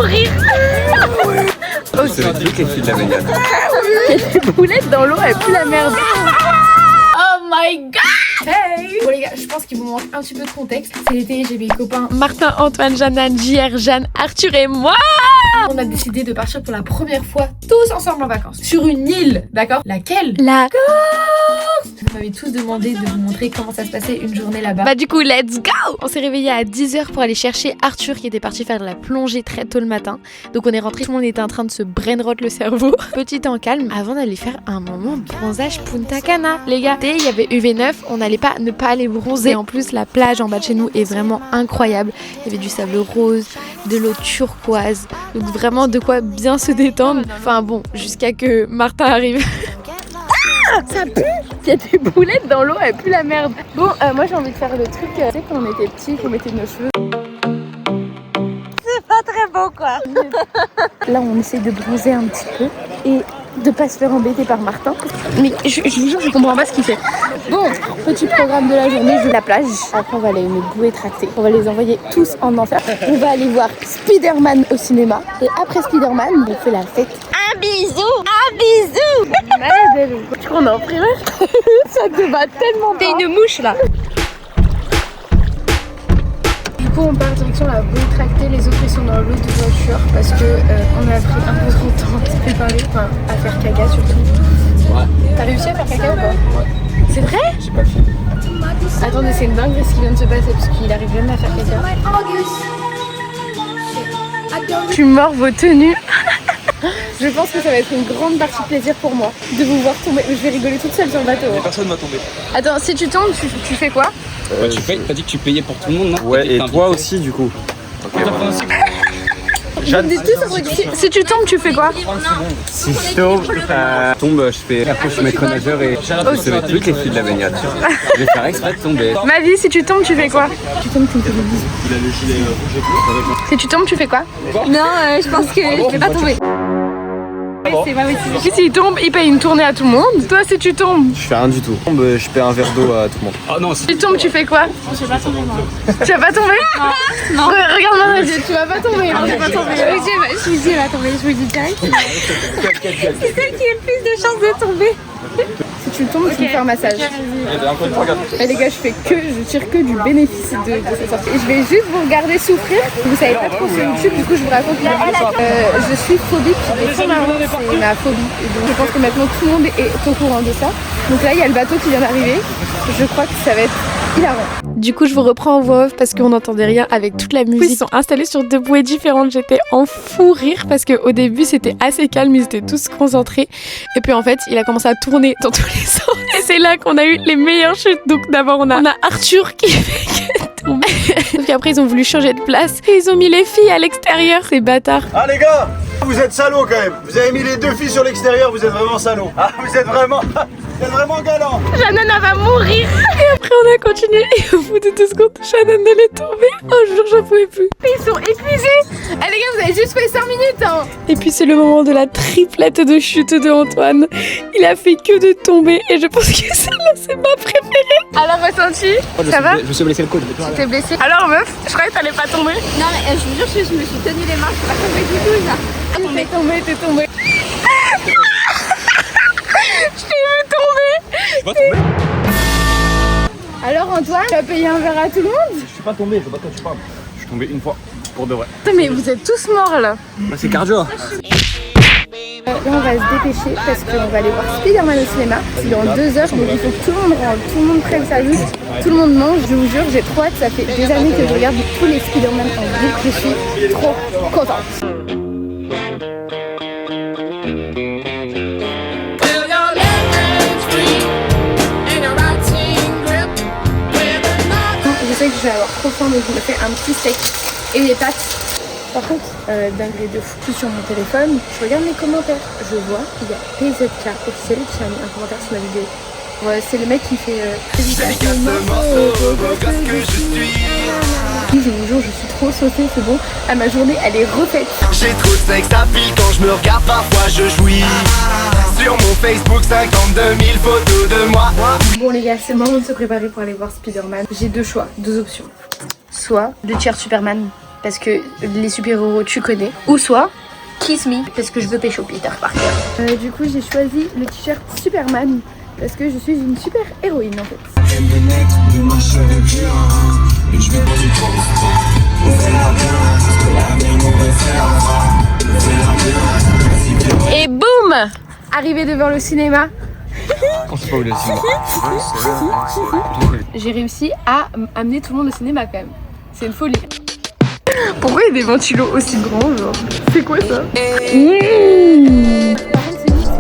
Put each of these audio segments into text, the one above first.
mourir. Oh, c'est le truc les filles de la baignade. Il y a des boulettes dans l'eau, elle pue la merde. Oh my god. Hey. Bon les gars, je pense qu'il vous manque un petit peu de contexte. C'est l'été, j'ai mes copains Martin, Antoine, Jeanne, JR, Jeanne, Arthur et moi. On a décidé de partir pour la première fois tous ensemble en vacances. Sur une île, d'accord? Laquelle? La Corse. Vous m'avez tous demandé de vous montrer comment ça se passait une journée là-bas. Bah du coup, let's go. On s'est réveillé à 10h pour aller chercher Arthur qui était parti faire de la plongée très tôt le matin. Donc on est rentré, tout le monde était en train de se brainrot le cerveau. Petit temps calme avant d'aller faire un moment de bronzage Punta Cana. Les gars, il y avait UV9, on n'allait pas ne pas aller bronzer. Et en plus, la plage en bas de chez nous est vraiment incroyable. Il y avait du sable rose, de l'eau turquoise. Donc vraiment de quoi bien se détendre. Enfin bon, jusqu'à que Martin arrive. Ah, ça pue. Il y a des boulettes dans l'eau, elle pue la merde. Bon, moi j'ai envie de faire le truc, tu sais, quand on était petits, qu'on mettait nos cheveux. C'est pas très beau quoi. Là on essaye de bronzer un petit peu et de pas se faire embêter par Martin. Mais je vous jure, je comprends pas ce qu'il fait. Bon, petit programme de la journée, je vais à la plage. Après on va aller à une bouée tractée. On va les envoyer tous en enfer. On va aller voir Spider-Man au cinéma. Et après Spider-Man, on fait la fête. Un bisou. Un bisou. Tu crois qu'on est en primaire? Ça te va tellement T'es pas. une mouche là. Du coup on part direction la bouée tractée, les autres ils sont dans l'autre voiture parce que on a pris un peu trop de temps à se préparer, enfin à faire caca surtout. Ouais. T'as réussi à faire caca ou pas? Ouais. C'est vrai? J'ai pas fini. Attendez, c'est une dinguerie ce qui vient de se passer parce qu'il arrive jamais à faire caca. Je suis mort vos tenues. Je pense que ça va être une grande partie de plaisir pour moi de vous voir tomber. Je vais rigoler toute seule sur le bateau. Personne va tomber. Attends, si tu tombes, tu fais quoi? Tu payes, t'as dit que tu payais pour tout le monde, non? Ouais, et toi aussi du coup. Ok, voilà. Si tu tombes, tu fais quoi? Si je tombe, je fais. Après, je suis maître nageur et c'est le truc les filles de la baignade. Je vais faire exprès de tomber. Ma vie, si tu tombes, tu fais quoi? Tu tombes, tu me fais des bisous. Si tu tombes, tu fais quoi? Non, je pense que je vais pas tomber. C'est pas possible. Si il tombe, il paye une tournée à tout le monde. Toi, si tu tombes, Je fais rien du tout. Je paie un verre d'eau à tout le monde. Oh non, si tu tombes, tu fais quoi? Je vais pas tomber, moi. Tu vas pas tomber? Non. Regarde-moi, tu vas pas tomber. Je vais pas tomber. Je vous dis, elle va tomber, je vous le dis direct. C'est celle qui a le plus de chances de tomber. Si tu tombes, tu me fais un massage. Et les gars, je tire que du bénéfice de cette sortie. Et je vais juste vous regarder souffrir. Vous savez pas trop sur YouTube, du coup je vous raconte. Je suis phobique des fonds marins, c'est ma phobie. Et donc je pense que maintenant tout le monde est au courant de ça. Donc là, il y a le bateau qui vient d'arriver. Je crois que ça va être hilarant. Du coup, je vous reprends en voix off parce qu'on n'entendait rien avec toute la musique. Ils sont installés sur deux bouées différentes. J'étais en fou rire parce qu'au début, c'était assez calme. Ils étaient tous concentrés. Et puis en fait, il a commencé à tourner dans tous les sens. Et c'est là qu'on a eu les meilleures chutes. Donc d'abord, on a Arthur qui fait tomber. Puis après, ils ont voulu changer de place. Et ils ont mis les filles à l'extérieur. Ces bâtards. Ah les gars, vous êtes salauds quand même. Vous avez mis les deux filles sur l'extérieur, vous êtes vraiment salauds. Ah, vous êtes vraiment galants. Shannon va mourir. Et après on a continué et au bout de 2 secondes, Shannon elle est tombée. Oh jour, j'en pouvais plus. Ils sont épuisés. Eh les gars, vous avez juste fait 5 minutes hein. Et puis c'est le moment de la triplette de chute de Antoine. Il a fait que de tomber et je pense que celle-là c'est ma préférée. Alors ressenti? Ça va? Je me suis blessé le coude. Tu t'es blessé? Alors meuf, je croyais que t'allais pas tomber. Non, mais je vous jure, je me suis tenu les mains, je suis pas tombée du tout là. T'es tombé. Je t'ai vu tomber. Alors Antoine, tu as payé un verre à tout le monde? Je suis pas tombé, je sais pas de quoi tu parles. Je suis tombé une fois, pour de vrai. Putain, mais vous êtes tous morts là. C'est cardio. Là on va se dépêcher parce qu'on va aller voir Spider-Man au cinéma. C'est dans 2 heures, donc il faut que tout le monde rentre, tout le monde prenne sa liste, tout le monde mange. Je vous jure, j'ai trop hâte, ça fait des années que je regarde tous les Spider-Man en boucle, je suis trop contente. Je sais que je vais avoir trop faim, donc je me fais un petit steak et des pâtes. Par contre, dinguerie de fou, je suis sur mon téléphone, je regarde les commentaires, je vois qu'il y a PZK officiel qui a mis un commentaire sur ma vidéo. Ouais, c'est le mec qui fait je vous jure, je suis trop sautée, c'est bon. À ma journée, elle est refaite. J'ai trop de sexe à pile quand je me regarde, parfois je jouis. Sur mon Facebook, 52 000 photos de moi. Bon les gars, c'est le moment de se préparer pour aller voir Spider-Man. J'ai 2 choix, 2 options. Soit de cheer Superman parce que les super-héros tu connais, ou soit Kiss Me parce que je veux pécho Peter Parker. Du coup j'ai choisi le t-shirt Superman parce que je suis une super héroïne en fait. Et boum, arrivé devant le cinéma. On sait pas où le cinéma. J'ai réussi à amener tout le monde au cinéma quand même. C'est une folie. Pourquoi il y a des ventilos aussi grands genre? C'est quoi ça? C'est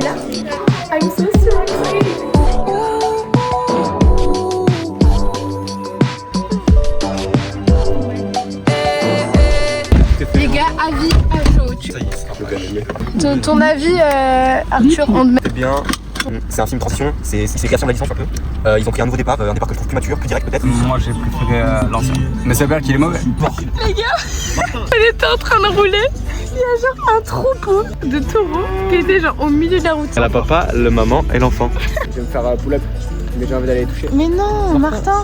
là. I'm so sorry. Les gars, avis à chaud. Ton avis, Arthur, on te met. C'est bien. C'est un film transition, c'est création de la licence un peu. Ils ont pris un nouveau départ, un départ que je trouve plus mature, plus direct peut-être. Moi j'ai préféré l'ancien. Mais ça veut dire qu'il est mauvais. Les gars, on était en train de rouler. Il y a genre un troupeau de taureaux qui était genre au milieu de la route. La papa, le maman et l'enfant. Je vais me faire pull-up, mais j'ai envie d'aller les toucher. Mais non, Martin,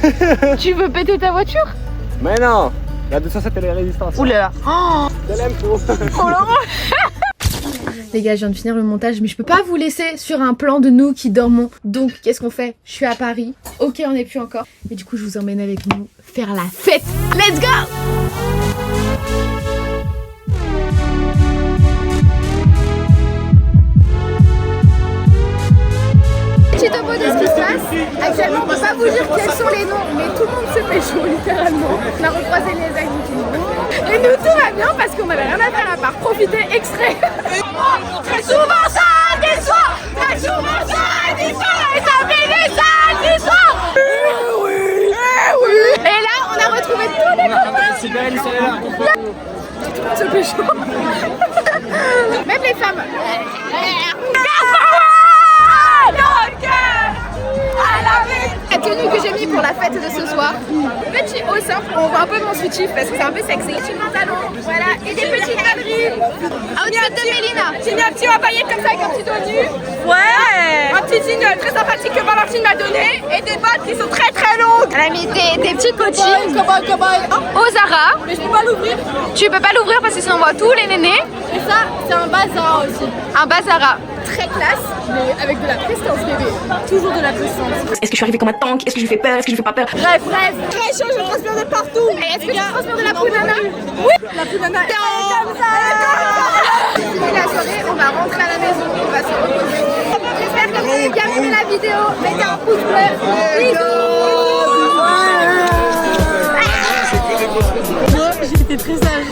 tu veux péter ta voiture? Mais non, la 207 elle est résistance. Ouh là là. Oh, Je l'aime trop. oh là. Les gars, je viens de finir le montage, mais je peux pas vous laisser sur un plan de nous qui dormons. Donc, qu'est-ce qu'on fait? Je suis à Paris. Ok, on n'est plus encore. Mais du coup, je vous emmène avec nous faire la fête. Let's go! Petit topo de ce qui se passe. Actuellement, on peut pas vous dire quels sont les noms, mais tout le monde se fait chaud, littéralement. On a recroisé les actes du tout. Et nous, tout va bien parce qu'on avait rien à faire à part profiter extrait. Très souvent ça déçoit. Très souvent ça déçoit. Et ça fait des sales histoires. Oui. Et là, on a retrouvé tous les copains. C'est belle, c'est là. Tout le monde se fait chaud. Même les femmes. La tenue que j'ai mis pour la fête de ce soir, petit haut simple, on voit un peu mon soutif parce que c'est un peu sexy. Petit pantalon, voilà, et des petites galeries. Outfit de Mélina. J'ai mis un petit haut à paillettes comme ça avec un petit dos nu. Ouais. Un petit jean très sympathique que Valentine m'a donné et des bottes qui sont très très longues. Elle a mis des petites bottines au Zara. Mais je peux pas l'ouvrir. Tu peux pas l'ouvrir parce que sinon on voit tous les nénés. Et ça, c'est un bazar aussi. Un bazara. Très classe, mais avec de la prestance bébé. Toujours de la prestance. Est-ce que je suis arrivée comme un tank? Est-ce que je lui fais peur? Est-ce que je lui fais pas peur? Bref. Très chaud, je transpire de partout. Et est-ce que tu transpires de la pounana? Oui. La pounana est comme ça. Fini la soirée, on va rentrer à la maison, on va se reposer. J'espère que vous avez bien aimé la vidéo. Mettez un pouce bleu. Bisous. J'étais très sage.